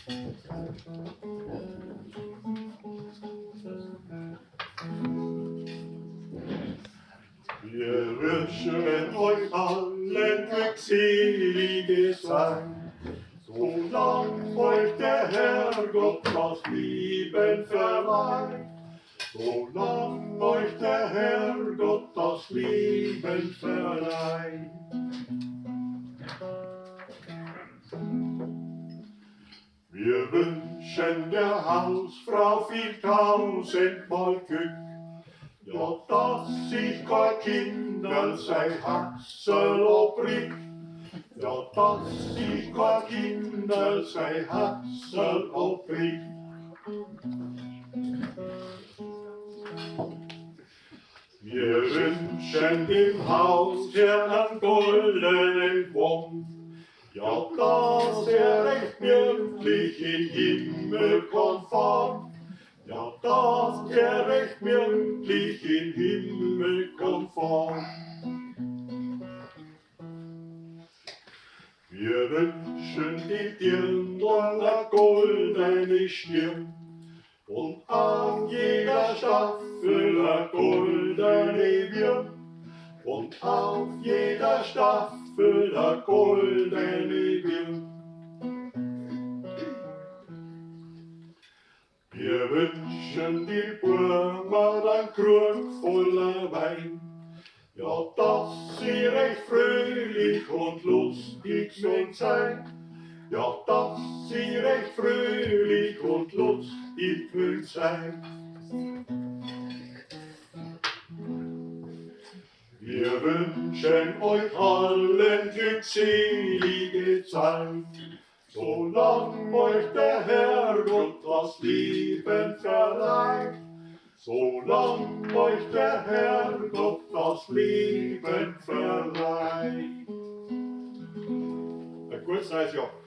Wir wünschen euch allen glückseliges Sein, solang euch der Herrgott das Leben verleiht. Solang euch der Herrgott das Leben verleiht. Wir wünschen der Hausfrau viel tausendmal Glück, ja, dass sich kein Kinder sei Haxel obricht, ja, dass sich kein Kinder sei Haxel obricht. Wir wünschen dem Hausherrn einen goldenen Wurm, ja, dass recht wirklich in Himmel konform, ja, dass recht wirklich in Himmel konform. Wir wünschen die Dirndl eine goldene Stirn und an jeder Staffel eine goldene Wirn und auf jeder Staffel eine goldene Wirn. Wir wünschen die Burma einen Krug voller Wein, ja, dass sie recht fröhlich und lustig mögen sein, ja, dass sie recht fröhlich und lustig mögen sein. Wir wünschen euch allen glückselige Zeit, solang euch der Herrgott das Leben verleiht. Solang euch der Herrgott das Leben verleiht. Ein kurzes neues Jahr.